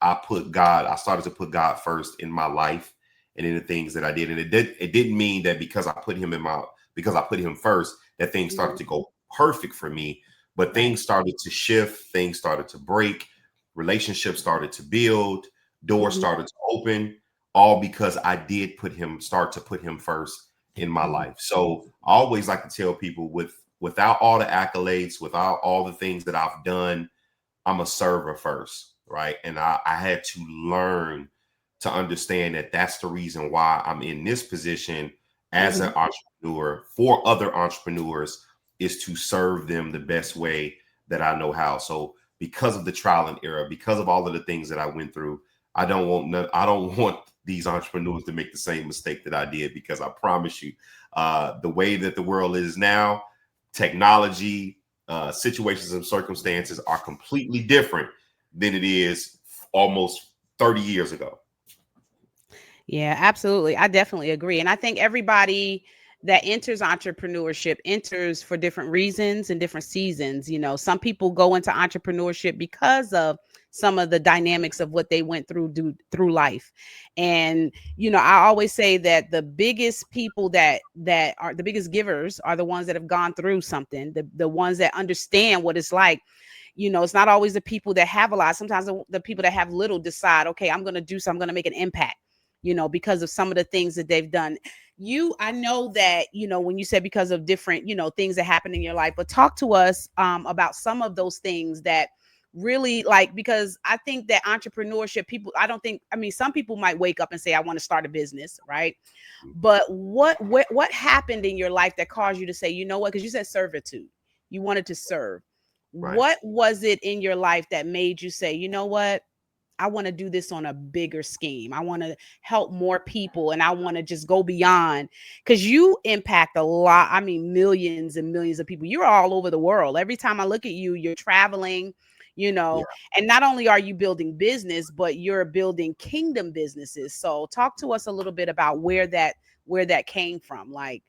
I started to put God first in my life and in the things that I did. And it didn't mean that because I put him first, that things started to go perfect for me. But things started to shift, things started to break, relationships started to build, doors started to open, all because I did start to put him first in my life. So I always like to tell people without all the accolades, without all the things that I've done, I'm a server first, right? And I had to learn to understand that that's the reason why I'm in this position as an entrepreneur for other entrepreneurs, is to serve them the best way that I know how. So because of the trial and error, because of all of the things that I went through, I don't want these entrepreneurs to make the same mistake that I did, because I promise you, the way that the world is now, technology, situations and circumstances are completely different than it is almost 30 years ago. Yeah, absolutely. I definitely agree. And I think everybody that enters entrepreneurship enters for different reasons and different seasons. Some people go into entrepreneurship because of some of the dynamics of what they went through life. And, I always say that the biggest people that are the biggest givers are the ones that have gone through something, the ones that understand what it's like. It's not always the people that have a lot. Sometimes the people that have little decide, okay, I'm going to do something, I'm going to make an impact, because of some of the things that they've done. I know that, when you said because of different, things that happen in your life, but talk to us about some of those things that really, like, because I think that entrepreneurship, some people might wake up and say, I want to start a business, right? But what happened in your life that caused you to say, you know what, because you said servitude, you wanted to serve. Right. What was it in your life that made you say, you know what, I want to do this on a bigger scheme. I want to help more people, and I want to just go beyond, because you impact a lot. I mean, millions and millions of people. You're all over the world. Every time I look at you, you're traveling, Yeah. and not only are you building business, but you're building kingdom businesses. So talk to us a little bit about where that came from. Like,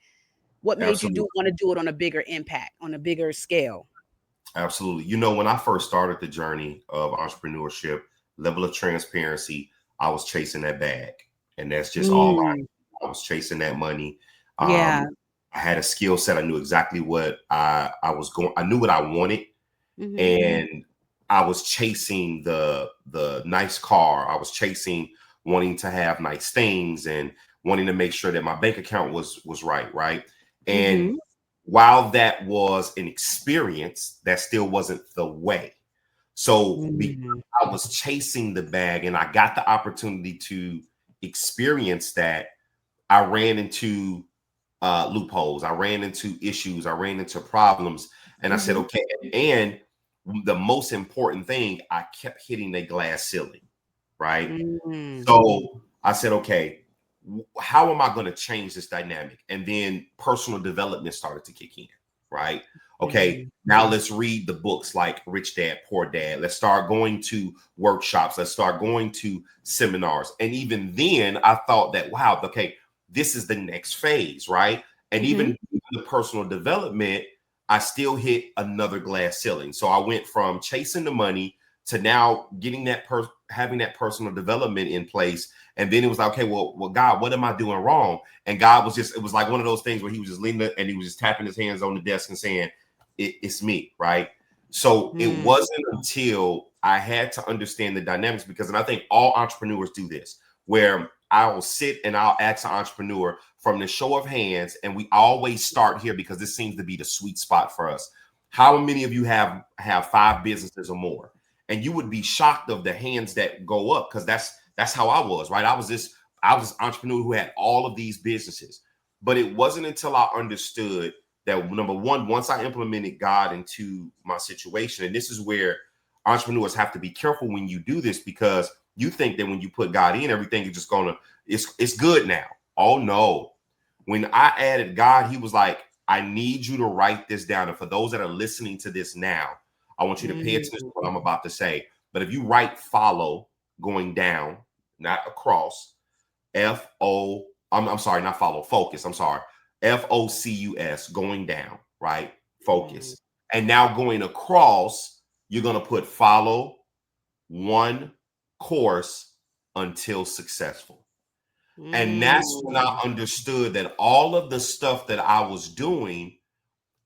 what made you Absolutely. want to do it on a bigger impact, on a bigger scale? Absolutely. When I first started the journey of entrepreneurship, level of transparency, I was chasing that bag. And that's just all Mm, I was chasing that money. yeah. I had a skill set. I knew exactly what I was going. I knew what I wanted, Mm-hmm. and I was chasing the nice car. I was chasing wanting to have nice things and wanting to make sure that my bank account was right. And Mm-hmm. while that was an experience, that still wasn't the way. So because Mm-hmm. I was chasing the bag and I got the opportunity to experience that, I ran into loopholes. I ran into issues. I ran into problems. And I said, Mm-hmm. okay. And the most important thing, I kept hitting a glass ceiling, right? Mm-hmm. So I said, okay, how am I going to change this dynamic? And then personal development started to kick in, right? Okay, now let's read the books like Rich Dad, Poor Dad. Let's start going to workshops. Let's start going to seminars. And even then, I thought that, wow, okay, this is the next phase, right? And Mm-hmm. even the personal development, I still hit another glass ceiling. So I went from chasing the money to now getting having that personal development in place. And then it was like, okay, well, God, what am I doing wrong? And God it was like one of those things where he was just leaning and he was just tapping his hands on the desk and saying, it's me, right? So it Mm-hmm. wasn't until I had to understand the dynamics, because, and I think all entrepreneurs do this, where I will sit and I'll ask an entrepreneur from the show of hands, and we always start here because this seems to be the sweet spot for us. How many of you have 5 businesses or more? And you would be shocked of the hands that go up, because that's how I was, right? I was this entrepreneur who had all of these businesses. But it wasn't until I understood that, number one, once I implemented God into my situation, and this is where entrepreneurs have to be careful when you do this, because you think that when you put God in, everything is just it's good now. Oh no. When I added God, he was like, I need you to write this down. And for those that are listening to this now, I want you to pay attention to what I'm about to say. But if you write follow going down, not across, I'm sorry, not follow, focus. I'm sorry. FOCUS, going down, right? Mm-hmm. Focus. And now going across, you're going to put follow, one, course until successful. And that's when I understood that all of the stuff that I was doing,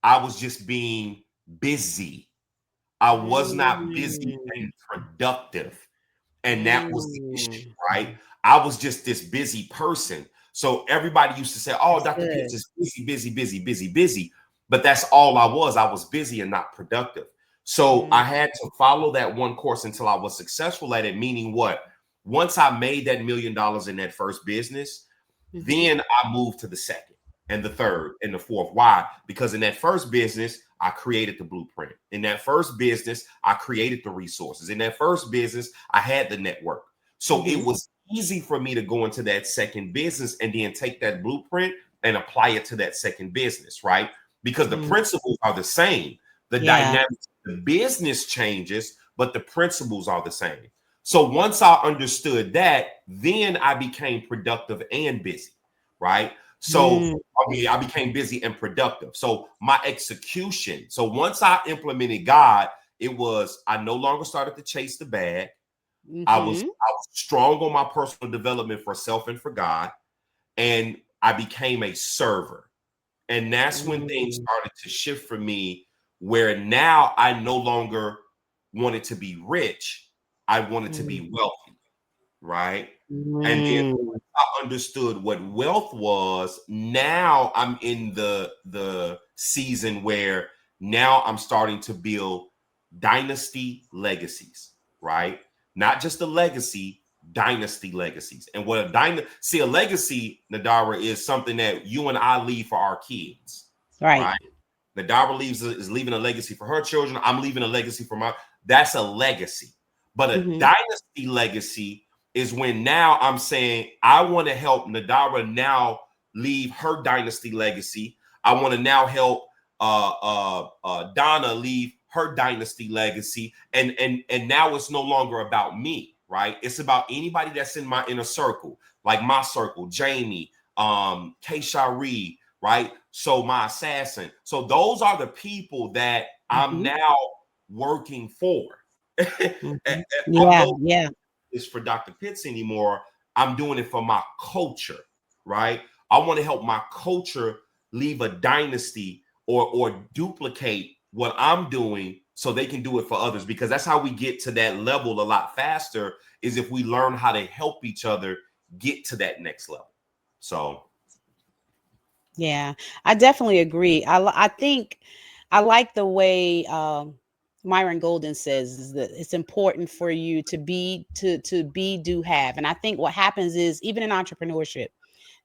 I was just being busy. I was not busy and productive. And that was the issue, right? I was just this busy person. So everybody used to say, oh, Dr. Pitts is busy, busy, busy, busy, busy. But that's all I was. I was busy and not productive. So I had to follow that one course until I was successful at it, meaning what? Once I made that $1 million in that first business, then I moved to the second and the third and the fourth. Why? Because in that first business, I created the blueprint. In that first business, I created the resources. In that first business, I had the network. So it was easy for me to go into that second business and then take that blueprint and apply it to that second business, right? Because the principles are the same. The dynamics of the business changes, but the principles are the same. So once I understood that, then I became productive and busy, right? So I became busy and productive. So my execution. So once I implemented God, it was, I no longer started to chase the bag. I was strong on my personal development for self and for God. And I became a server. And that's when things started to shift for me, where now I no longer wanted to be rich. I wanted to be wealthy, right? And then once I understood what wealth was, now I'm in the season where now I'm starting to build dynasty legacies, right? Not just a legacy, dynasty legacies. And what a legacy, Nadara, is something that you and I leave for our kids, right? Nadara is leaving a legacy for her children. I'm leaving a legacy for that's a legacy. But a dynasty legacy is when now I'm saying I want to help Nadara now leave her dynasty legacy. I want to now help Donna leave her dynasty legacy. And now it's no longer about me, right? It's about anybody that's in my inner circle, like my circle, Jamie, K. Shari, right? So my assassin. So those are the people that I'm now working for. It's for Dr. Pitts anymore. I'm doing it for my culture, right? I want to help my culture leave a dynasty or duplicate what I'm doing so they can do it for others, because that's how we get to that level a lot faster, is if we learn how to help each other get to that next level. So yeah, I definitely agree. I think I like the way Myron Golden says is that it's important for you to be, do, have. And I think what happens is, even in entrepreneurship,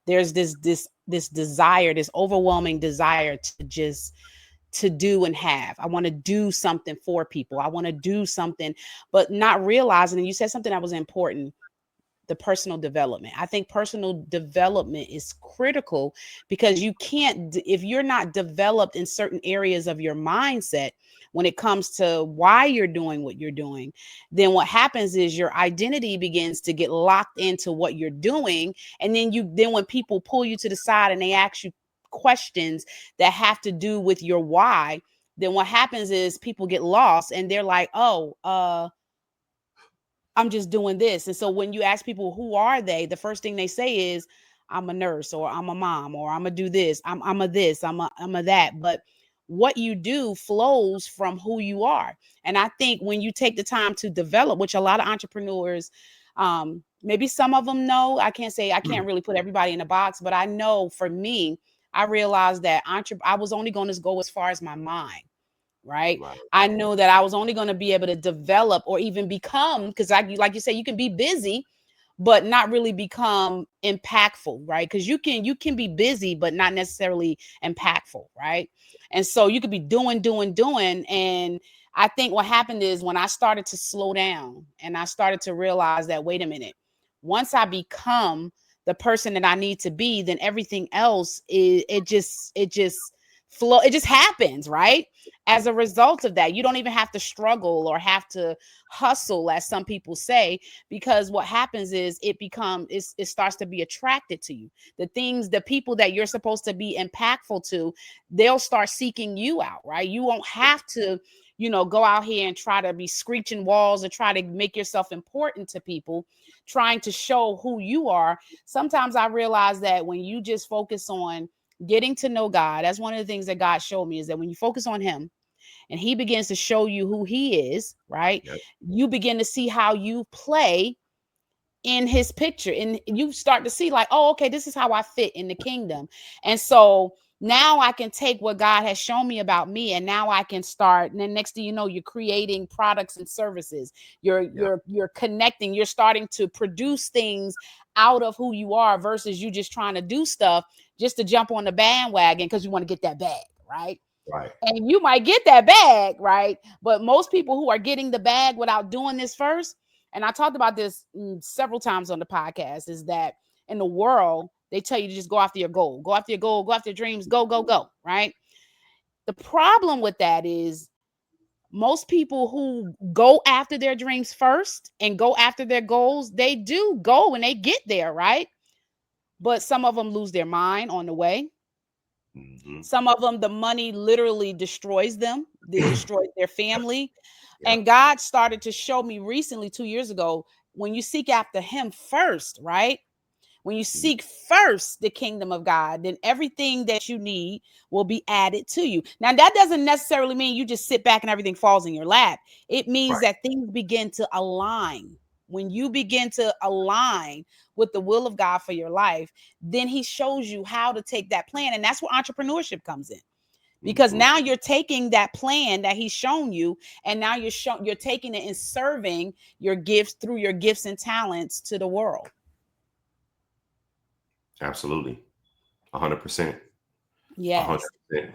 there's this desire, this overwhelming desire to do and have. I want to do something for people. I want to do something, but not realizing, and you said something that was important, the personal development. I think personal development is critical, because you can't, if you're not developed in certain areas of your mindset, when it comes to why you're doing what you're doing, then what happens is your identity begins to get locked into what you're doing. And then when people pull you to the side and they ask you questions that have to do with your why, then what happens is people get lost and they're like, I'm just doing this. And so when you ask people, who are they? The first thing they say is, I'm a nurse, or I'm a mom, or I'm gonna do this. I'm a this, I'm a that. But what you do flows from who you are. And I think when you take the time to develop, which a lot of entrepreneurs, maybe some of them know, I can't really put everybody in a box, but I know for me, I realized that I was only going to go as far as my mind. Right. I knew that I was only going to be able to develop or even become, because like you say, you can be busy, but not really become impactful, right? Because you can be busy, but not necessarily impactful, right? And so you could be doing. And I think what happened is, when I started to slow down and I started to realize that, wait a minute, once I become the person that I need to be, then everything else it just flow. It just happens, right? As a result of that, you don't even have to struggle or have to hustle, as some people say, because what happens is it starts to be attracted to you. The people that you're supposed to be impactful to, they'll start seeking you out, right? You won't have to go out here and try to be screeching walls and try to make yourself important to people, trying to show who you are. Sometimes I realize that when you just focus on getting to know God, that's one of the things that God showed me, is that when you focus on him and he begins to show you who he is, right? Yep. You begin to see how you play in his picture, and you start to see like, oh, okay, this is how I fit in the kingdom. And so now I can take what God has shown me about me, and now I can start, and then next thing you know, you're creating products and services. You're connecting, you're starting to produce things out of who you are, versus you just trying to do stuff just to jump on the bandwagon because you want to get that bag, right? Right. And you might get that bag, right? But most people who are getting the bag without doing this first, and I talked about this several times on the podcast, is that in the world, they tell you to just go after your goal, go after your goal, go after your dreams, go, go, go, right? The problem with that is most people who go after their dreams first and go after their goals, they do go and they get there, right? But some of them lose their mind on the way. Mm-hmm. Some of them, the money literally destroys them. They destroy their family. Yeah. And God started to show me recently, 2 years ago, when you seek after him first, right? When you seek first the kingdom of God, then everything that you need will be added to you. Now, that doesn't necessarily mean you just sit back and everything falls in your lap. It means Right. that things begin to align. When you begin to align with the will of God for your life, then he shows you how to take that plan. And that's where entrepreneurship comes in. Because now you're taking that plan that he's shown you, and now you're taking it and serving your gifts through your gifts and talents to the world. Absolutely. 100%. Yes. 100%.